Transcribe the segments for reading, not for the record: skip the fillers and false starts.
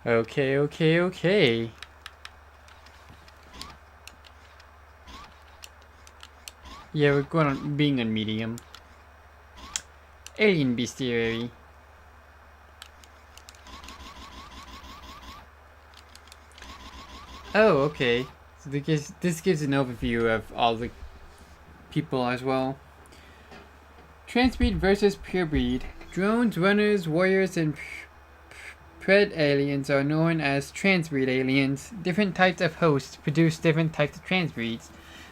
Okay. Yeah, we're going on being on medium. Alien bestiary. Oh, okay. So this gives an overview of all the people as well. Transbreed versus purebreed. Drones, runners, warriors, and pred aliens are known as transbreed aliens. Different types of hosts produce different types of transbreeds,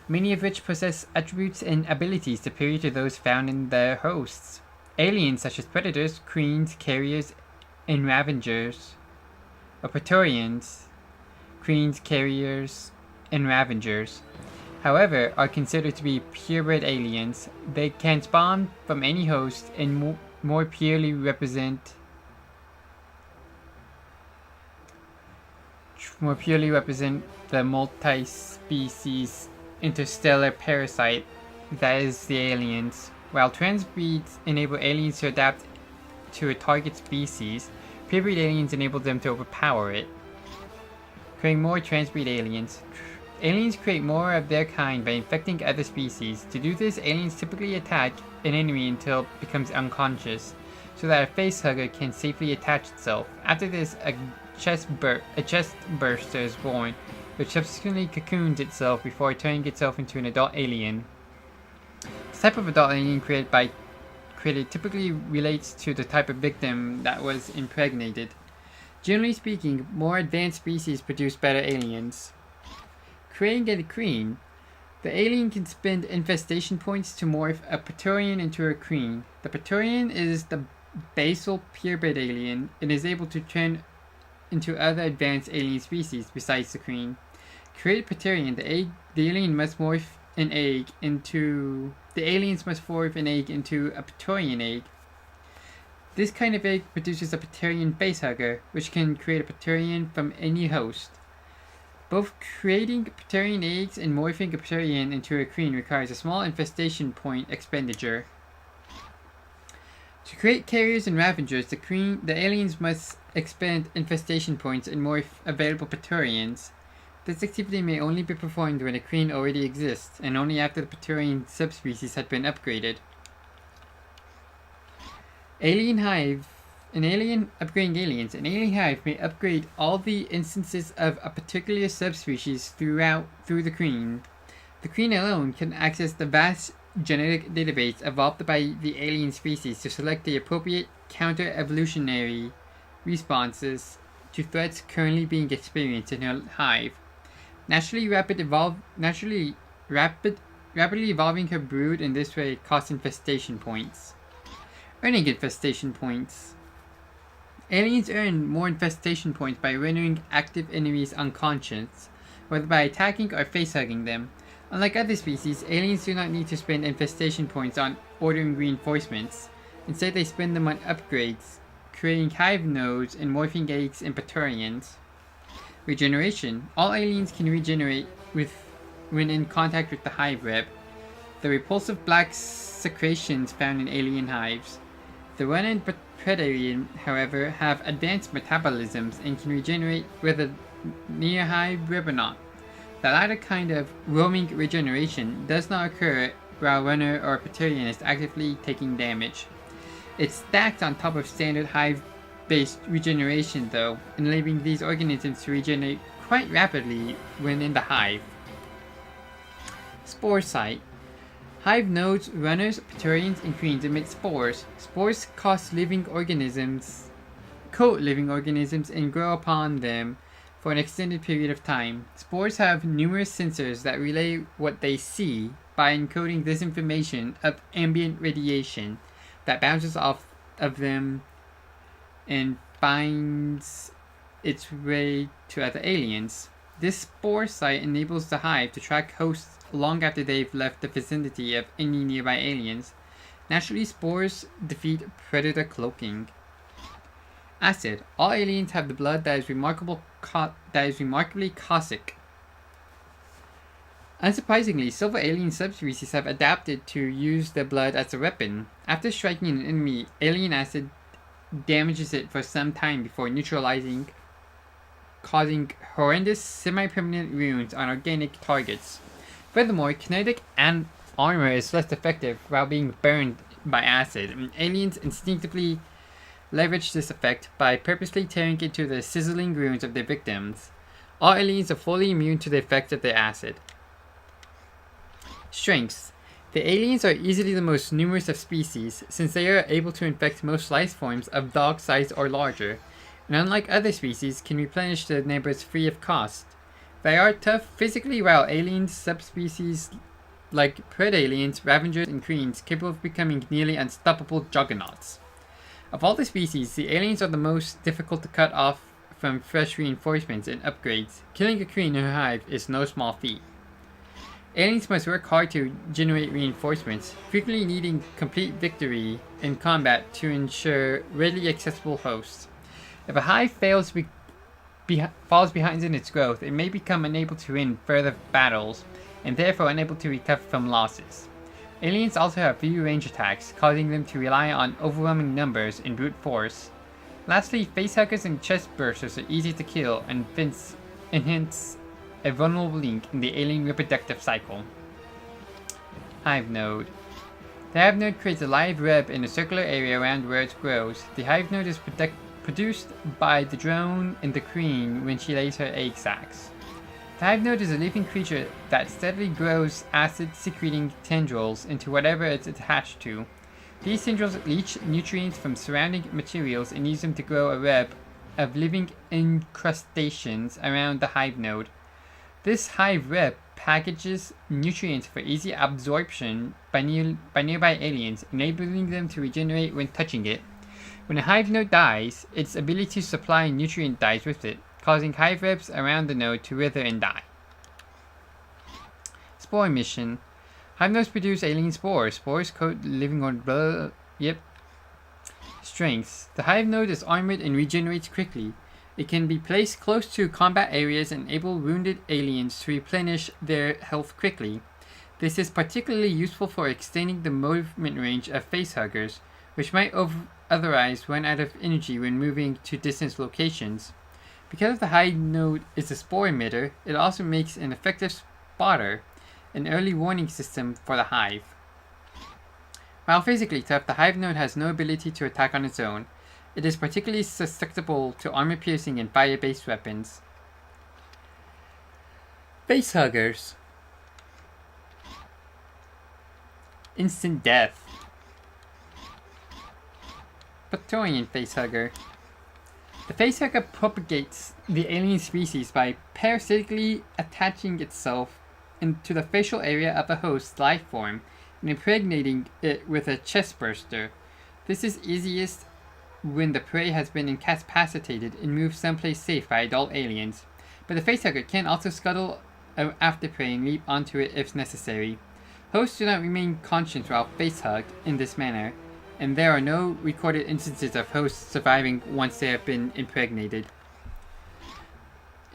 many of which possess attributes and abilities superior to those found in their hosts. Aliens such as predators, queens, carriers, and ravengers, or praetorians, queens, carriers, and ravengers, however, are considered to be purebred aliens. They can spawn from any host and more purely represent the multi-species interstellar parasite that is the aliens. While transbreeds enable aliens to adapt to a target species, purebred aliens enable them to overpower it. Creating more transbreed aliens. Aliens create more of their kind by infecting other species. To do this, aliens typically attack an enemy until it becomes unconscious, so that a facehugger can safely attach itself. After this, a chest burster is born, which subsequently cocoons itself before turning itself into an adult alien. This type of adult alien created typically relates to the type of victim that was impregnated. Generally speaking, more advanced species produce better aliens. Creating a queen. The alien can spend infestation points to morph a Praetorian into a queen. The Praetorian is the basal purebred alien and is able to turn into other advanced alien species besides the queen. Create Praetorian, the aliens must morph an egg into a Praetorian egg. This kind of egg produces a Praetorian facehugger, which can create a Praetorian from any host. Both creating Praetorian eggs and morphing a Praetorian into a queen requires a small infestation point expenditure. To create carriers and ravengers, the aliens must expend infestation points and morph available Praetorians. This activity may only be performed when a queen already exists, and only after the Praetorian subspecies had been upgraded. Alien Hive. An alien upgrading aliens. An alien hive may upgrade all the instances of a particular subspecies through the queen. The queen alone can access the vast genetic database evolved by the alien species to select the appropriate counter-evolutionary responses to threats currently being experienced in her hive. Rapidly evolving her brood in this way costs infestation points. Earning infestation points. Aliens earn more infestation points by rendering active enemies unconscious, whether by attacking or facehugging them. Unlike other species, aliens do not need to spend infestation points on ordering reinforcements. Instead, they spend them on upgrades, creating hive nodes and morphing eggs and Praetorians. Regeneration. All aliens can regenerate when in contact with the hive rep, the repulsive black secretions found in alien hives. The runner and Predator, however, have advanced metabolisms and can regenerate whether near hive rep or not. The latter kind of roaming regeneration does not occur while runner or Praetorian is actively taking damage. It's stacked on top of standard hive-based regeneration though, enabling these organisms to regenerate quite rapidly when in the hive. Spore site. Hive nodes, runners, Praetorians, and queens emit spores. Spores coat living organisms and grow upon them for an extended period of time. Spores have numerous sensors that relay what they see by encoding this information of ambient radiation that bounces off of them and finds its way to other aliens. This spore site enables the hive to track hosts long after they've left the vicinity of any nearby aliens. Naturally, spores defeat predator cloaking. Acid. All aliens have the blood that is remarkably caustic. Unsurprisingly, several alien subspecies have adapted to use their blood as a weapon. After striking an enemy, alien acid damages it for some time before neutralizing causing horrendous semi-permanent ruins on organic targets. Furthermore, kinetic and armor is less effective while being burned by acid, and aliens instinctively leverage this effect by purposely tearing into the sizzling ruins of their victims. All aliens are fully immune to the effects of the acid. Strengths. The aliens are easily the most numerous of species, since they are able to infect most life forms of dog size or larger, and unlike other species, can replenish their neighbors free of cost. They are tough physically, while aliens, subspecies like predaliens, ravengers, and creens, capable of becoming nearly unstoppable juggernauts. Of all the species, the aliens are the most difficult to cut off from fresh reinforcements and upgrades. Killing a creen in her hive is no small feat. Aliens must work hard to generate reinforcements, frequently needing complete victory in combat to ensure readily accessible hosts. If a hive falls behind in its growth, it may become unable to win further battles, and therefore unable to recover from losses. Aliens also have few range attacks, causing them to rely on overwhelming numbers and brute force. Lastly, facehuggers and chest bursters are easy to kill and hence a vulnerable link in the alien reproductive cycle. Hive node. The hive node creates a live web in a circular area around where it grows. The hive node is produced by the drone and the queen when she lays her egg sacs. The hive node is a living creature that steadily grows acid-secreting tendrils into whatever it's attached to. These tendrils leach nutrients from surrounding materials and use them to grow a web of living incrustations around the hive node. This hive web packages nutrients for easy absorption by nearby aliens, enabling them to regenerate when touching it. When a hive node dies, its ability to supply nutrient dies with it, causing hive webs around the node to wither and die. Spore emission. Hive nodes produce alien spores. Spores coat living on Strengths. The hive node is armored and regenerates quickly. It can be placed close to combat areas and enable wounded aliens to replenish their health quickly. This is particularly useful for extending the movement range of facehuggers, which might otherwise run out of energy when moving to distant locations. Because the hive node is a spore emitter, it also makes an effective spotter, an early warning system for the hive. While physically tough, the hive node has no ability to attack on its own. It is particularly susceptible to armor-piercing and fire-based weapons. Facehuggers. Instant death. Praetorian facehugger. The facehugger propagates the alien species by parasitically attaching itself into the facial area of the host's life form and impregnating it with a chest burster. This is easiest when the prey has been incapacitated and moved someplace safe by adult aliens, but the facehugger can also scuttle after prey and leap onto it if necessary. Hosts do not remain conscious while facehugged in this manner, and there are no recorded instances of hosts surviving once they have been impregnated.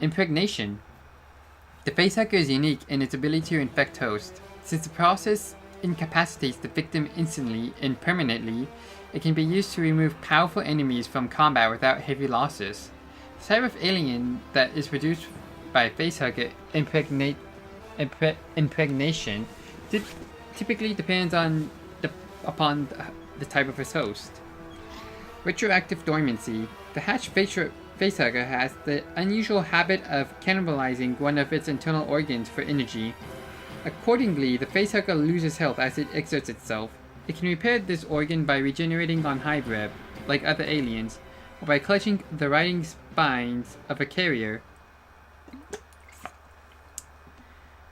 Impregnation. The facehugger is unique in its ability to infect hosts. Since the process incapacitates the victim instantly and permanently, it can be used to remove powerful enemies from combat without heavy losses. The type of alien that is produced by facehugger impregnation typically depends upon the type of its host. Retroactive dormancy. The hatched facehugger has the unusual habit of cannibalizing one of its internal organs for energy. Accordingly, the facehugger loses health as it exerts itself. It can repair this organ by regenerating on hive web, like other aliens, or by clutching the riding spines of a carrier.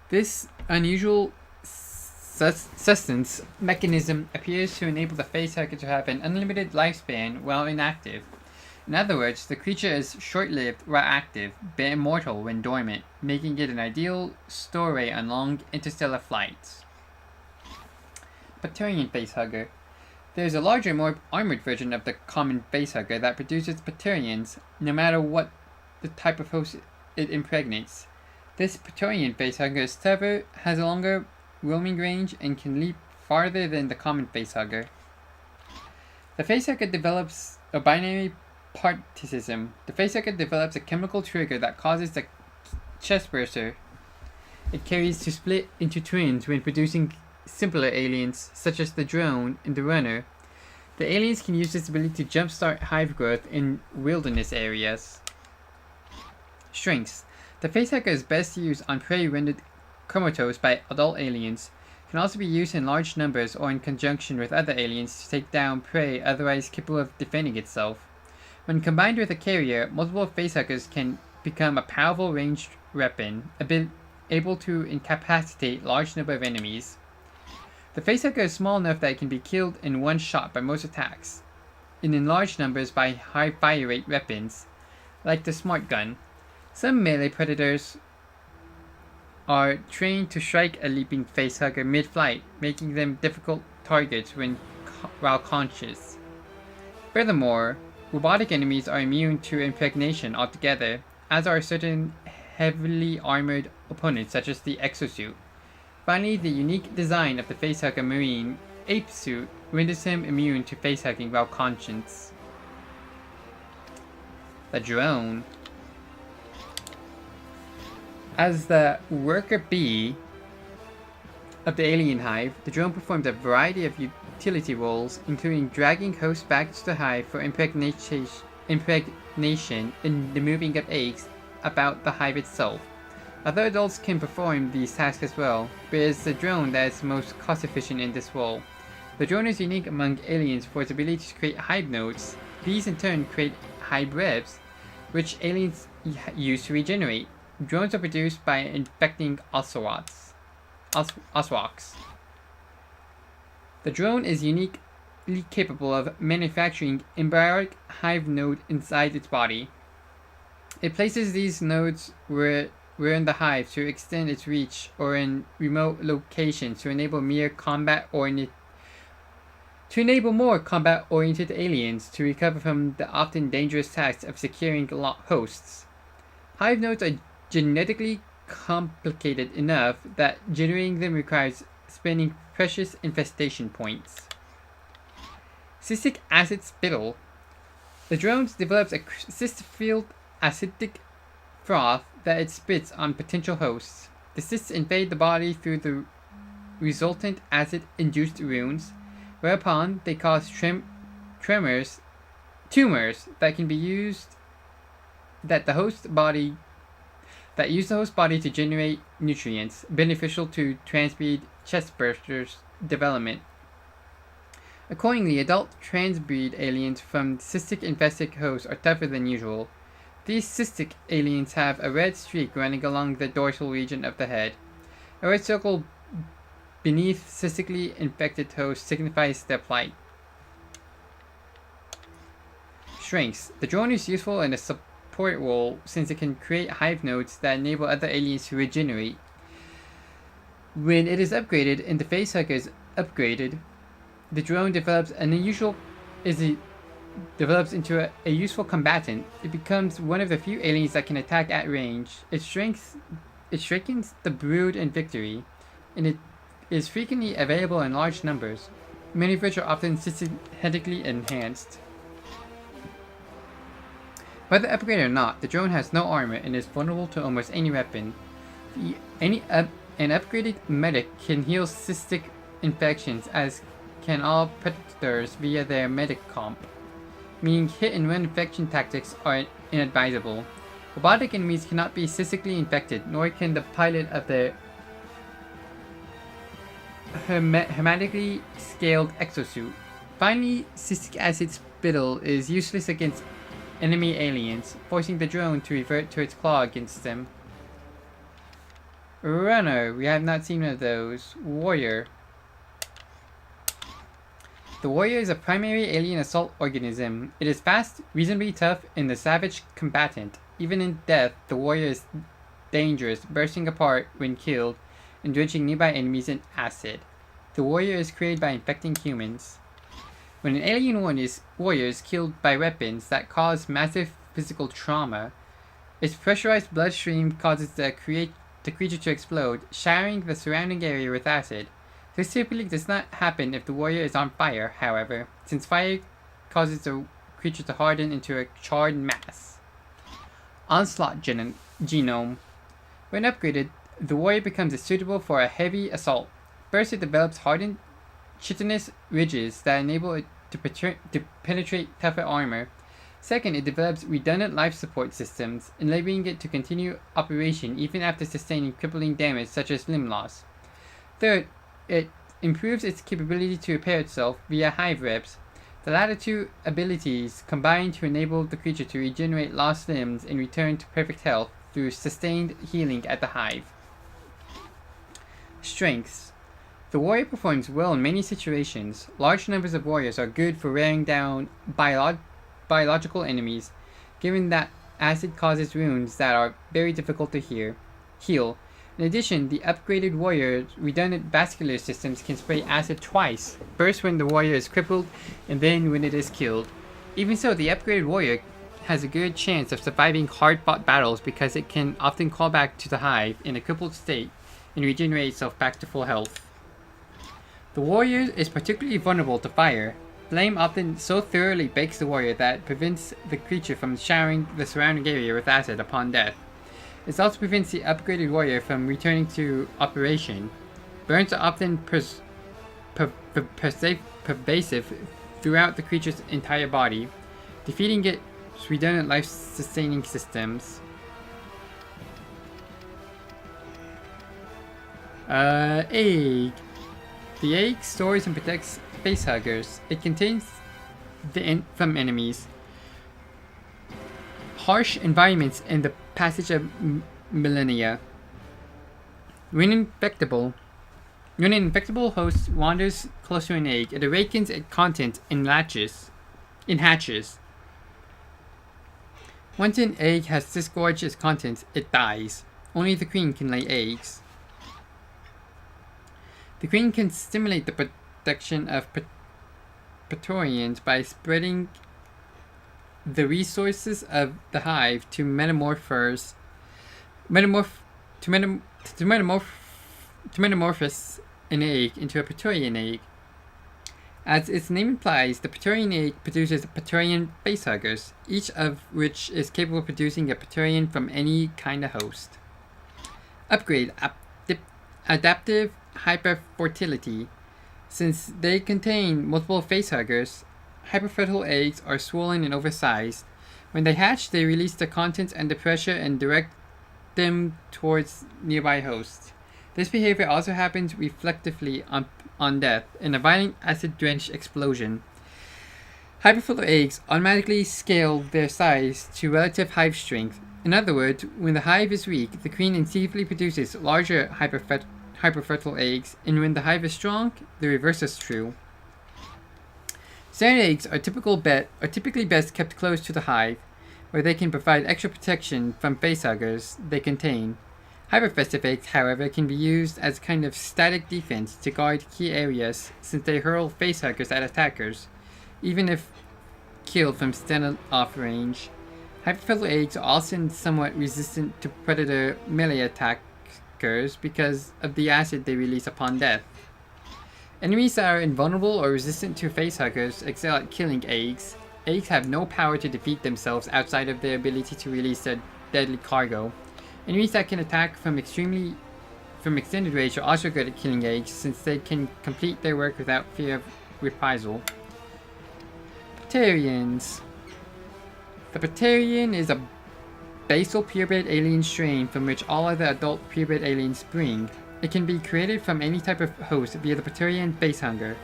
This unusual sustenance mechanism appears to enable the facehugger to have an unlimited lifespan while inactive. In other words, the creature is short-lived while active, but immortal when dormant, making it an ideal stowaway on long interstellar flights. Praetorian facehugger. There is a larger, more armored version of the common facehugger that produces Praetorians, no matter what the type of host it impregnates. This Praetorian facehugger is tougher, has a longer roaming range, and can leap farther than the common facehugger. The facehugger develops a binary particism. The facehugger develops a chemical trigger that causes the chest burster it carries to split into twins when producing simpler aliens, such as the drone and the runner. The aliens can use this ability to jumpstart hive growth in wilderness areas. Strengths. The facehugger is best used on prey rendered comatose by adult aliens. It can also be used in large numbers or in conjunction with other aliens to take down prey otherwise capable of defending itself. When combined with a carrier, multiple facehuggers can become a powerful ranged weapon, able to incapacitate large number of enemies. The facehugger is small enough that it can be killed in one shot by most attacks, and in large numbers by high fire rate weapons, like the smart gun. Some melee predators are trained to strike a leaping facehugger mid-flight, making them difficult targets while conscious. Furthermore, robotic enemies are immune to impregnation altogether, as are certain heavily armored opponents such as the exosuit. Finally, the unique design of the facehugger marine ape suit renders him immune to facehugging while conscious. The drone. As the worker bee of the alien hive, the drone performs a variety of utility roles, including dragging hosts back to the hive for impregnation and the moving of eggs about the hive itself. Other adults can perform these tasks as well, but it is the drone that is most cost efficient in this role. The drone is unique among aliens for its ability to create hive nodes. These in turn create hive webs, which aliens use to regenerate. Drones are produced by infecting oswacs. The drone is uniquely capable of manufacturing embryonic hive node inside its body. It places these nodes where in the hive to extend its reach or in remote locations to enable more combat-oriented aliens to recover from the often dangerous task of securing hosts. Hive nodes are genetically complicated enough that generating them requires spending precious infestation points. Cystic acid spittle. The drone develops a cyst-filled acidic froth that it spits on potential hosts. The cysts invade the body through the resultant acid-induced wounds, whereupon they cause tumors that can be used use the host body to generate nutrients, beneficial to transbreed chestbursters' development. Accordingly, adult transbreed aliens from cystic-infested hosts are tougher than usual. These cystic aliens have a red streak running along the dorsal region of the head. A red circle beneath cystically infected hosts signifies their plight. Strengths. The drone is useful in a support role since it can create hive nodes that enable other aliens to regenerate. When it is upgraded and the facehugger is upgraded, the drone develops into a useful combatant. It becomes one of the few aliens that can attack at range. It strengthens the brood in victory, and it is frequently available in large numbers, many of which are often systematically enhanced. Whether upgraded or not, the drone has no armor and is vulnerable to almost any weapon. An upgraded medic can heal cystic infections, as can all predators via their medic comp, meaning hit-and-run infection tactics are inadvisable. Robotic enemies cannot be cystically infected, nor can the pilot of the hermetically scaled exosuit. Finally, cystic acid spittle is useless against enemy aliens, forcing the drone to revert to its claw against them. Runner. We have not seen one of those. Warrior. The warrior is a primary alien assault organism. It is fast, reasonably tough, and a savage combatant. Even in death, the warrior is dangerous, bursting apart when killed and drenching nearby enemies in acid. The warrior is created by infecting humans. When an alien warrior is killed by weapons that cause massive physical trauma, its pressurized bloodstream causes the creature to explode, shattering the surrounding area with acid. This typically does not happen if the warrior is on fire, however, since fire causes the creature to harden into a charred mass. Onslaught Genome. When upgraded, the warrior becomes suitable for a heavy assault. First, it develops hardened chitinous ridges that enable it to penetrate tougher armor. Second, it develops redundant life support systems, enabling it to continue operation even after sustaining crippling damage such as limb loss. Third, it improves its capability to repair itself via hive reps. The latter two abilities combine to enable the creature to regenerate lost limbs and return to perfect health through sustained healing at the hive. Strengths. The warrior performs well in many situations. Large numbers of warriors are good for wearing down biological enemies, given that acid causes wounds that are very difficult to heal. In addition, the upgraded warrior's redundant vascular systems can spray acid twice, first when the warrior is crippled and then when it is killed. Even so, the upgraded warrior has a good chance of surviving hard-fought battles because it can often call back to the hive in a crippled state and regenerate itself back to full health. The warrior is particularly vulnerable to fire. Flame often so thoroughly bakes the warrior that it prevents the creature from showering the surrounding area with acid upon death. This also prevents the upgraded warrior from returning to operation. Burns are often pervasive throughout the creature's entire body, defeating its redundant life-sustaining systems. Egg. The egg stores and protects facehuggers. It contains from enemies, harsh environments, and the passage of millennia. When an infectable host wanders close to an egg, it awakens its content in hatches. Once an egg has disgorged its contents, it dies. Only the queen can lay eggs. The queen can stimulate the production of Praetorians by spreading the resources of the hive to metamorphose an egg into a Praetorian egg. As its name implies, the Praetorian egg produces Praetorian facehuggers, each of which is capable of producing a Praetorian from any kind of host. Upgrade Adaptive Hyperfertility. Since they contain multiple facehuggers, hyperfertile eggs are swollen and oversized. When they hatch, they release the contents under pressure and direct them towards nearby hosts. This behavior also happens reflectively on death in a violent acid-drenched explosion. Hyperfertile eggs automatically scale their size to relative hive strength. In other words, when the hive is weak, the queen instinctively produces larger hyperfertile eggs, and when the hive is strong, the reverse is true. Standard eggs are typically best kept close to the hive, where they can provide extra protection from facehuggers they contain. Hyperfestive eggs, however, can be used as a kind of static defense to guard key areas, since they hurl facehuggers at attackers, even if killed from standoff range. Hyperfertile eggs are also somewhat resistant to predator melee attackers because of the acid they release upon death. Enemies that are invulnerable or resistant to facehuggers excel at killing eggs. Eggs have no power to defeat themselves outside of their ability to release their deadly cargo. Enemies that can attack from extended range are also good at killing eggs, since they can complete their work without fear of reprisal. Praetorians. The Praetorian is a basal purebred alien strain from which all other adult purebred aliens spring. It can be created from any type of host via the Praetorian facehugger.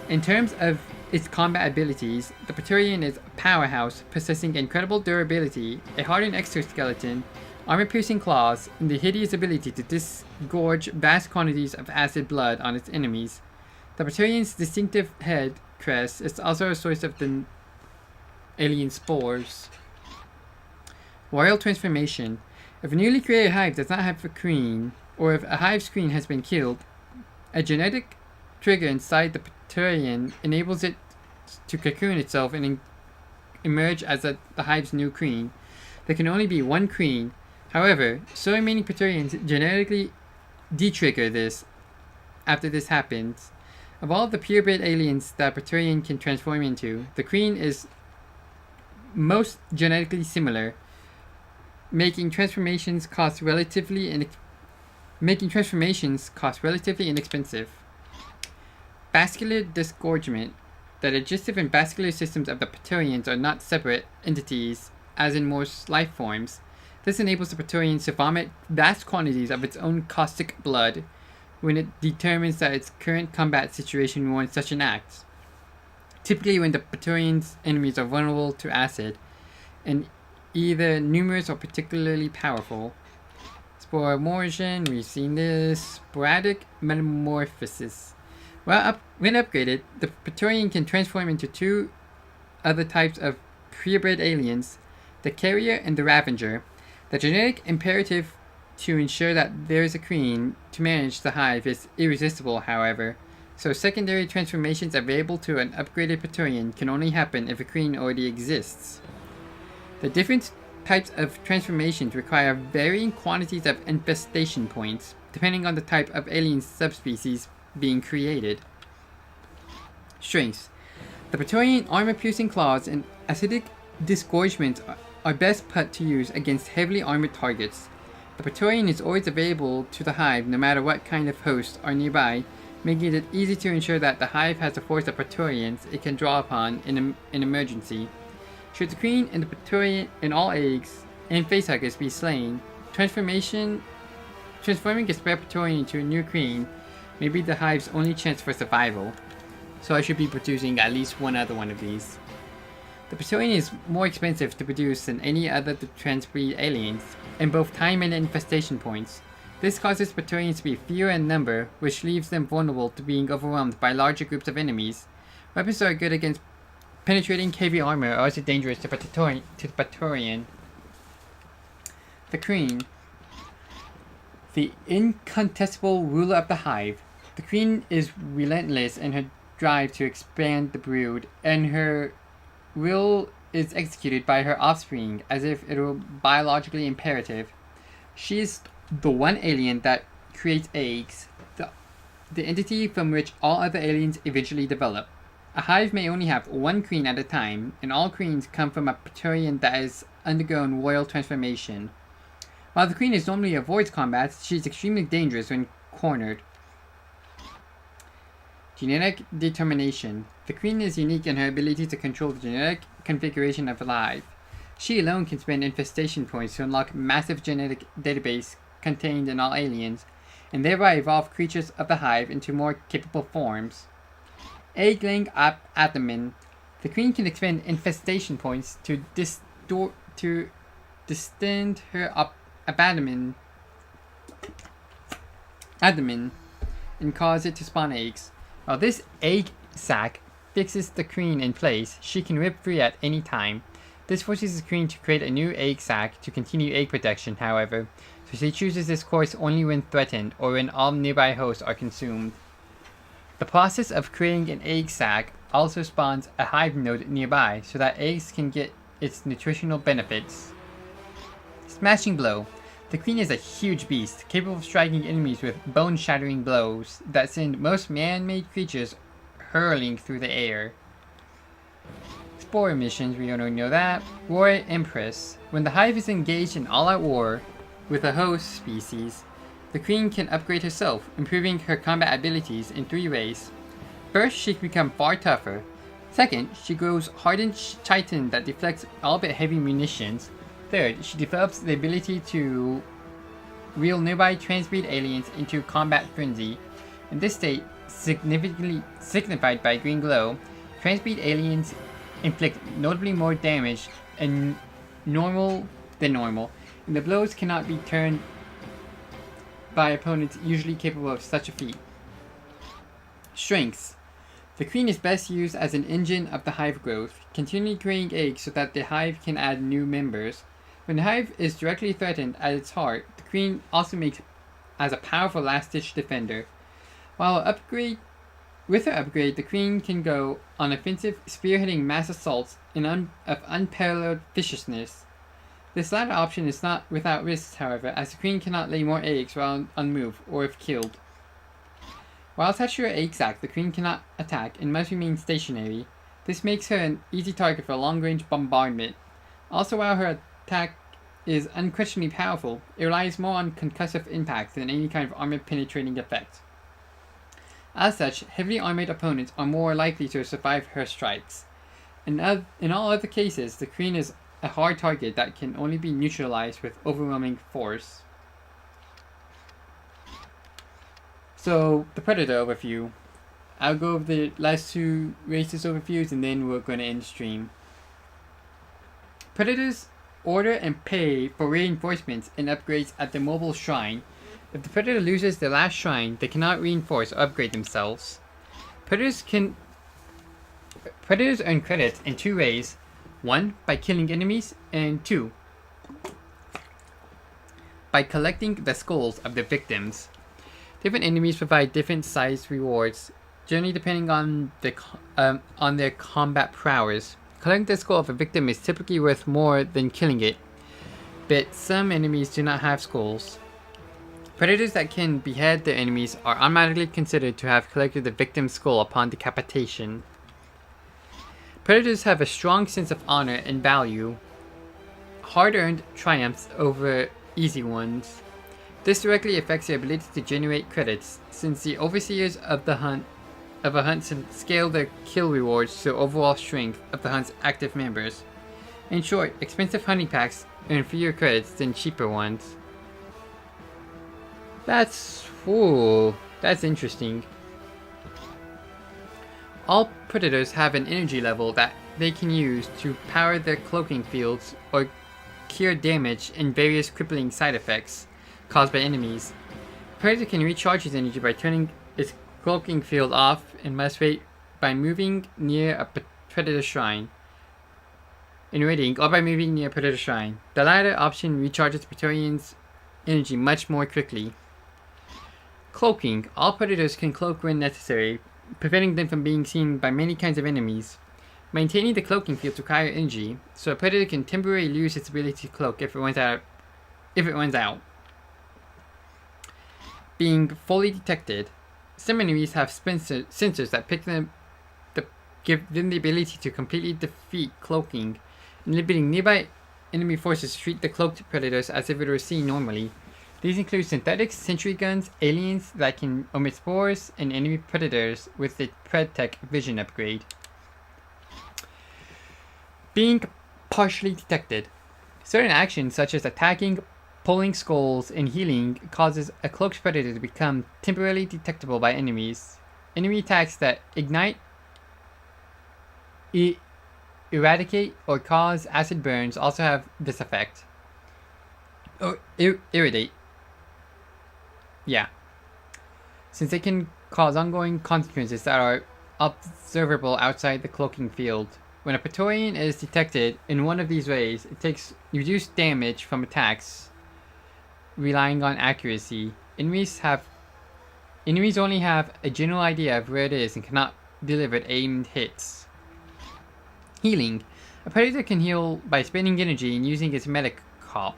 In terms of its combat abilities, the Praetorian is a powerhouse, possessing incredible durability, a hardened exoskeleton, armor-piercing claws, and the hideous ability to disgorge vast quantities of acid blood on its enemies. The Praetorian's distinctive head crest is also a source of the alien spores. Royal transformation. If a newly created hive does not have a queen, or if a hive's queen has been killed, a genetic trigger inside the Praetorian enables it to cocoon itself and emerge as the hive's new queen. There can only be one queen. However, so many Praetorians genetically de-trigger this after this happens. Of all the purebred aliens that Praetorian can transform into, the queen is most genetically similar, making transformations cost relatively inexpensive. Vascular disgorgement. The digestive and vascular systems of the Praetorians are not separate entities, as in most life forms. This enables the Praetorian to vomit vast quantities of its own caustic blood when it determines that its current combat situation warrants such an act. Typically when the Praetorian's enemies are vulnerable to acid, and either numerous or particularly powerful. Sporomorphin, we've seen this. Sporadic metamorphosis. When upgraded, the Praetorian can transform into two other types of purebred aliens, the Carrier and the Ravenger. The genetic imperative to ensure that there is a queen to manage the hive is irresistible, however, so secondary transformations available to an upgraded Praetorian can only happen if a queen already exists. The different types of transformations require varying quantities of infestation points, depending on the type of alien subspecies being created. Strengths. The Praetorian armor-piercing claws and acidic disgorgements are best put to use against heavily armored targets. The Praetorian is always available to the hive no matter what kind of hosts are nearby, making it easy to ensure that the hive has a force of Praetorians it can draw upon in an emergency. Should the queen and the Praetorian and all eggs and facehuggers be slain, transforming a spare Praetorian into a new queen may be the hive's only chance for survival. So I should be producing at least one other one of these. The Praetorian is more expensive to produce than any other to transbreed aliens, in both time and infestation points. This causes Praetorians to be fewer in number, which leaves them vulnerable to being overwhelmed by larger groups of enemies. Weapons that are good against penetrating heavy armor are also dangerous to the Praetorian. The Queen. The incontestable ruler of the hive. The Queen is relentless in her drive to expand the brood, and her will is executed by her offspring as if it were biologically imperative. She is the one alien that creates eggs, the entity from which all other aliens eventually develop. A hive may only have one queen at a time, and all queens come from a Praetorian that has undergone royal transformation. While the queen normally avoids combat, she is extremely dangerous when cornered. Genetic determination. The queen is unique in her ability to control the genetic configuration of a hive. She alone can spend infestation points to unlock massive genetic database contained in all aliens, and thereby evolve creatures of the hive into more capable forms. Egg-laying abdomen. The queen can expend infestation points to distend her abdomen and cause it to spawn eggs. While this egg sac fixes the queen in place, she can rip free at any time. This forces the queen to create a new egg sac to continue egg production, however, so she chooses this course only when threatened or when all nearby hosts are consumed. The process of creating an egg sac also spawns a hive node nearby so that eggs can get its nutritional benefits. Smashing blow. The queen is a huge beast, capable of striking enemies with bone-shattering blows that send most man-made creatures hurling through the air. Spore emissions, we already know that. War Empress. When the hive is engaged in all-out war with a host species, the queen can upgrade herself, improving her combat abilities in 3 ways. First, she can become far tougher. Second, she grows hardened chitin that deflects all but heavy munitions. Third, she develops the ability to reel nearby transbreed aliens into combat frenzy. In this state, significantly signified by green glow, transbreed aliens inflict notably more damage than normal, and the blows cannot be turned by opponents usually capable of such a feat. Strengths. The queen is best used as an engine of the hive growth, continually creating eggs so that the hive can add new members. When the hive is directly threatened at its heart, the queen also makes as a powerful last-ditch defender. With her upgrade, the queen can go on offensive, spearheading mass assaults of unparalleled viciousness. This latter option is not without risks, however, as the queen cannot lay more eggs while on move or if killed. While attached to her egg sac, the queen cannot attack and must remain stationary. This makes her an easy target for long-range bombardment, Also, while her attack is unquestionably powerful, it relies more on concussive impact than any kind of armor-penetrating effect. As such, heavily armored opponents are more likely to survive her strikes. In all other cases, the Queen is a hard target that can only be neutralized with overwhelming force. So, the Predator overview. I'll go over the last two races overviews and then we're going to end the stream. Predators order and pay for reinforcements and upgrades at the mobile shrine. If the Predator loses their last shrine, they cannot reinforce or upgrade themselves. Predators earn credits in two ways. One, by killing enemies, and two, by collecting the skulls of their victims. Different enemies provide different sized rewards, generally depending on their combat prowess. Collecting the skull of a victim is typically worth more than killing it, but some enemies do not have skulls. Predators that can behead their enemies are automatically considered to have collected the victim's skull upon decapitation. Predators have a strong sense of honor and value hard-earned triumphs over easy ones. This directly affects their ability to generate credits, since the overseers of a hunt scale their kill rewards to the overall strength of the hunt's active members. In short, expensive hunting packs earn fewer credits than cheaper ones. That's interesting. All predators have an energy level that they can use to power their cloaking fields or cure damage and various crippling side effects caused by enemies. A predator can recharge its energy by turning its cloaking field off and must wait by moving near a predator shrine. In raiding, or by moving near a predator shrine. The latter option recharges Praetorian's energy much more quickly. Cloaking. All predators can cloak when necessary, preventing them from being seen by many kinds of enemies. Maintaining the cloaking fields require energy, so a predator can temporarily lose its ability to cloak if it runs out. Being fully detected. Some enemies have sensors that give them the ability to completely defeat cloaking, inhibiting nearby enemy forces to treat the cloaked predators as if it were seen normally. These include synthetics, sentry guns, aliens that can omit spores, and enemy predators with the PredTech vision upgrade. Being partially detected. Certain actions such as attacking, pulling skulls, and healing causes a cloaked predator to become temporarily detectable by enemies. Enemy attacks that ignite, eradicate, or cause acid burns also have this effect. Or irritate. Yeah. Since they can cause ongoing consequences that are observable outside the cloaking field. When a Praetorian is detected in one of these ways, it takes reduced damage from attacks, relying on accuracy. Enemies only have a general idea of where it is and cannot deliver aimed hits. Healing. A predator can heal by spending energy and using its medic comp.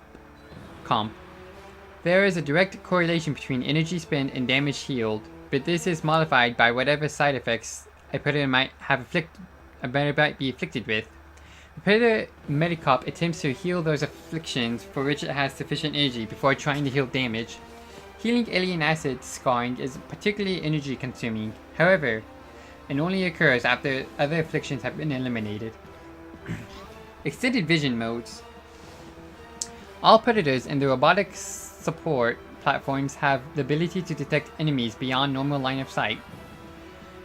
There is a direct correlation between energy spent and damage healed, but this is modified by whatever side effects a predator might be afflicted with. The predator medicop attempts to heal those afflictions for which it has sufficient energy before trying to heal damage. Healing alien acid scarring is particularly energy consuming, however, and only occurs after other afflictions have been eliminated. Extended vision modes. All predators and the robotics support platforms have the ability to detect enemies beyond normal line of sight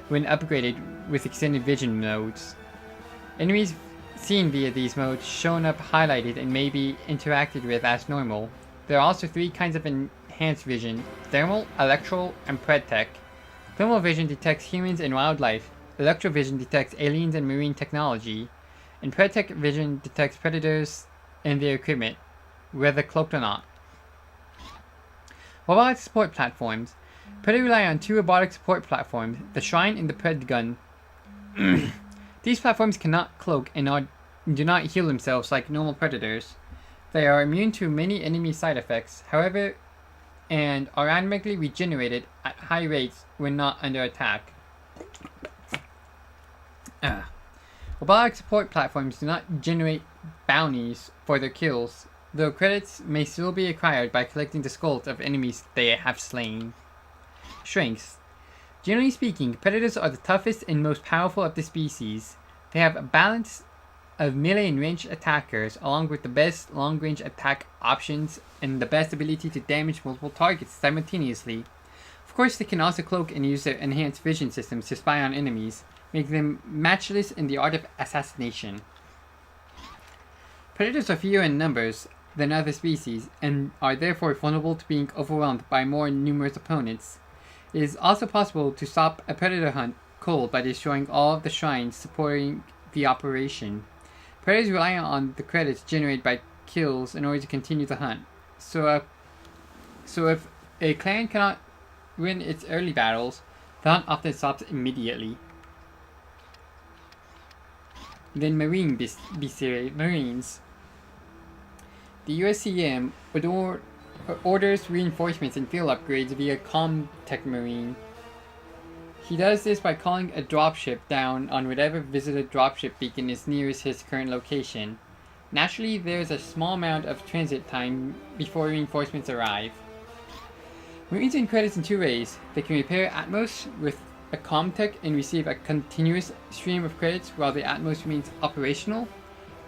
when upgraded with extended vision modes. Enemies seen via these modes shown up highlighted and may be interacted with as normal. There are also three kinds of enhanced vision: thermal, electral, and PredTech. Thermal vision detects humans and wildlife, electral vision detects aliens and marine technology, and PredTech vision detects predators and their equipment, whether cloaked or not. Robotic support platforms. Predator rely on two robotic support platforms, the Shrine and the Pred Gun. These platforms cannot cloak and do not heal themselves like normal predators. They are immune to many enemy side effects, however, and are automatically regenerated at high rates when not under attack. Robotic support platforms do not generate bounties for their kills, though credits may still be acquired by collecting the skulls of enemies they have slain. Strengths. Generally speaking, predators are the toughest and most powerful of the species. They have a balance of melee and ranged attackers, along with the best long-range attack options and the best ability to damage multiple targets simultaneously. Of course, they can also cloak and use their enhanced vision systems to spy on enemies, making them matchless in the art of assassination. Predators are fewer in numbers than other species, and are therefore vulnerable to being overwhelmed by more numerous opponents. It is also possible to stop a predator hunt cold by destroying all of the shrines supporting the operation. Predators rely on the credits generated by kills in order to continue the hunt. So if a clan cannot win its early battles, the hunt often stops immediately. Then Marines. The USCM orders reinforcements and field upgrades via Comtech Marine. He does this by calling a dropship down on whatever visitor dropship beacon is nearest his current location. Naturally, there is a small amount of transit time before reinforcements arrive. Marines earn credits in two ways. They can repair Atmos with a Comtech and receive a continuous stream of credits while the Atmos remains operational,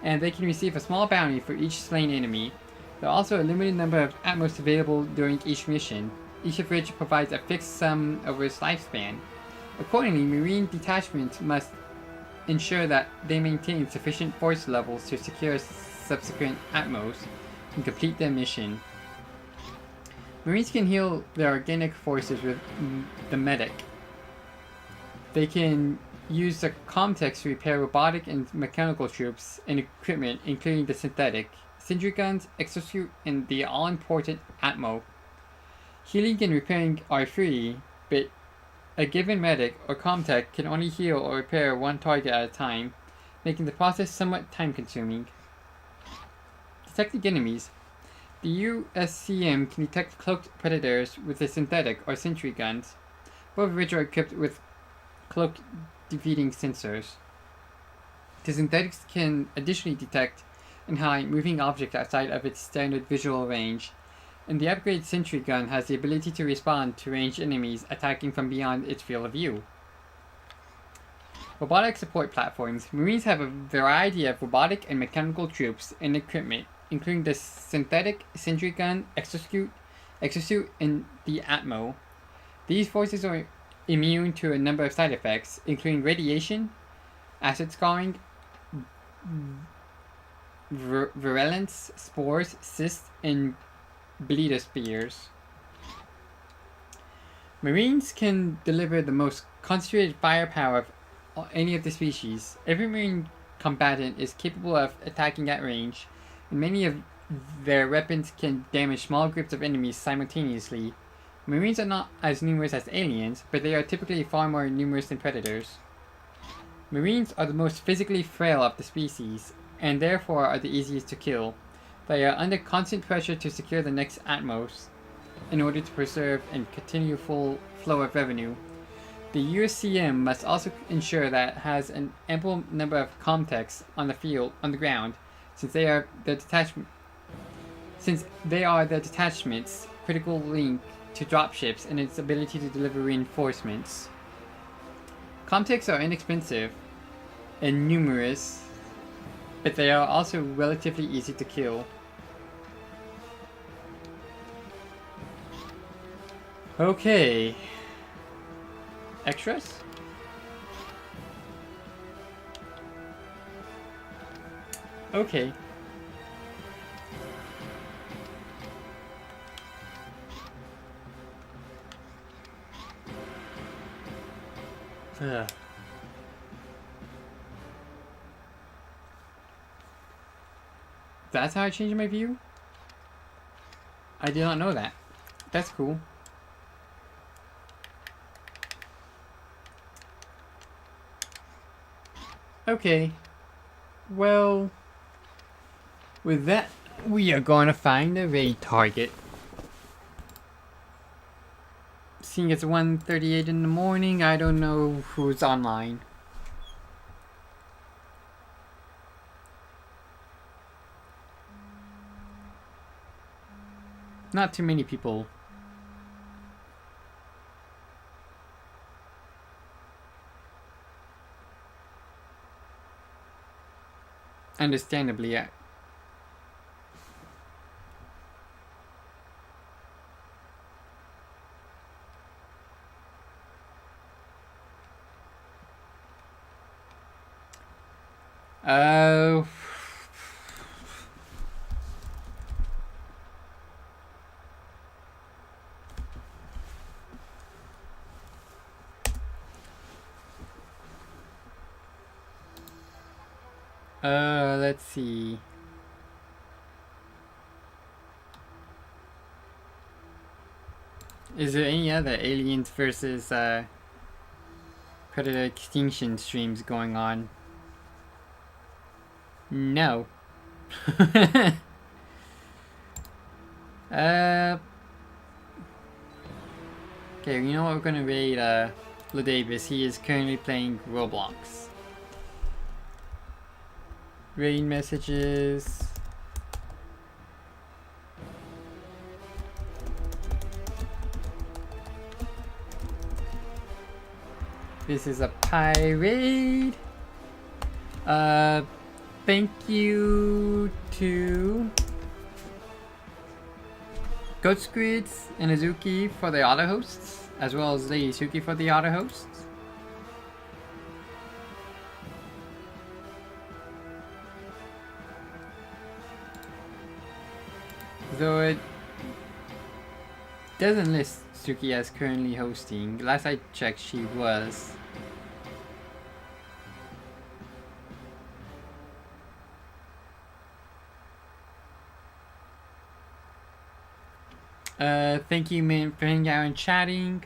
and they can receive a small bounty for each slain enemy. There are also a limited number of Atmos available during each mission, each of which provides a fixed sum over its lifespan. Accordingly, Marine detachments must ensure that they maintain sufficient force levels to secure subsequent Atmos and complete their mission. Marines can heal their organic forces with the medic. They can use the Comtech to repair robotic and mechanical troops and equipment, including the synthetic, sentry guns, exosuit, and the all-important Atmo. Healing and repairing are free, but a given medic or Comtech can only heal or repair one target at a time, making the process somewhat time-consuming. Detecting enemies. The USCM can detect cloaked predators with the synthetic or sentry guns, both of which are equipped with cloak defeating sensors. The synthetics can additionally detect and highlight moving objects outside of its standard visual range, and the upgraded sentry gun has the ability to respond to ranged enemies attacking from beyond its field of view. Robotic support platforms. Marines have a variety of robotic and mechanical troops and equipment, including the synthetic, sentry gun, exosuit, and the Atmo. These forces are immune to a number of side effects, including radiation, acid scarring, virulence, spores, cysts, and bleeder spears. Marines can deliver the most concentrated firepower of any of the species. Every Marine combatant is capable of attacking at range, and many of their weapons can damage small groups of enemies simultaneously. Marines are not as numerous as aliens, but they are typically far more numerous than predators. Marines are the most physically frail of the species, and therefore are the easiest to kill. They are under constant pressure to secure the next Atmos in order to preserve and continue full flow of revenue. The USCM must also ensure that it has an ample number of Comtechs on the ground, since they are the detachment's critical link to dropships and its ability to deliver reinforcements. Comtechs are inexpensive and numerous, but they are also relatively easy to kill. Okay. Extras? Okay. That's how I changed my view? I did not know that. That's cool. Okay. Well, with that, we are going to find a raid target. Seeing it's 1:38 in the morning, I don't know who's online. not too many people. Understandably, yeah. Let's see. Is there any other Aliens versus Predator Extinction streams going on? No. Okay, you know what? We're gonna raid Davis. He is currently playing Roblox. Raid messages. This is a pirate. Thank you to Goat Squids and Azuki for the auto hosts, as well as Lady Suki for the auto hosts. Though it doesn't list Suki as currently hosting. Last I checked, she was. Thank you, man, for hanging out and chatting.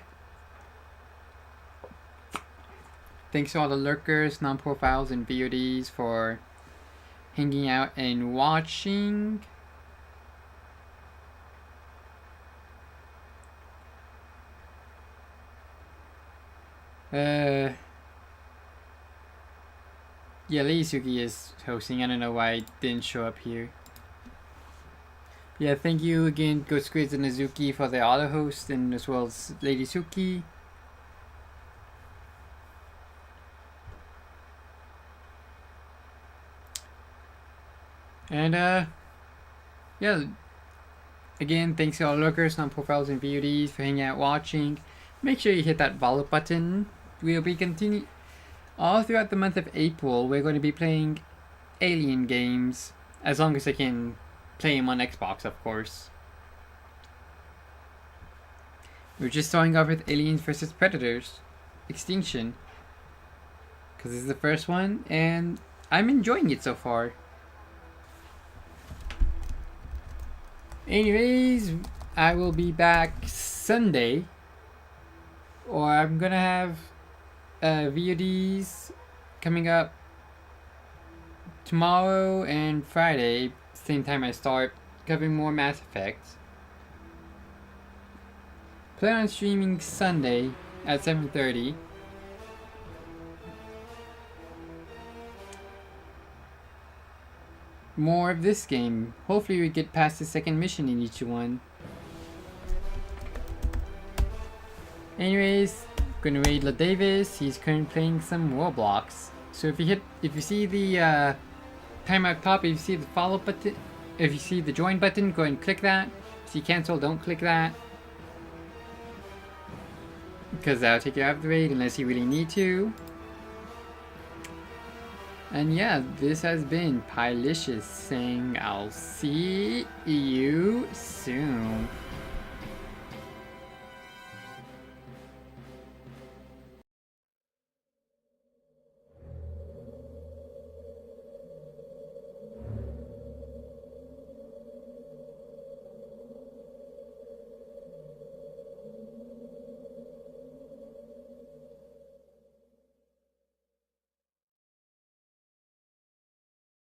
Thanks to all the lurkers, non-profiles, and VODs for hanging out and watching. Yeah, Lady Suki is hosting. I don't know why it didn't show up here. Yeah, thank you again, Ghost Squids and Azuki for the auto host, and as well as Lady Suki. And yeah, again, thanks to all lurkers, non-profiles, and VODs for hanging out watching. Make sure you hit that follow button. We'll be continuing all throughout the month of April. We're going to be playing Alien games, as long as I can play them on Xbox, of course. We're just starting off with Aliens vs. Predators, Extinction, because this is the first one, and I'm enjoying it so far. Anyways, I will be back Sunday, or I'm gonna have VODs coming up tomorrow and Friday, same time I start, covering more Mass Effect. Plan on streaming Sunday at 7:30. More of this game. Hopefully we get past the second mission in each one. Anyways, gonna raid Davis. He's currently playing some Roblox. So if you see the time up top, if you see the follow button, if you see the join button, go ahead and click that. If you cancel, don't click that, because that'll take you out of the raid unless you really need to. And yeah, this has been Pylicious saying I'll see you soon.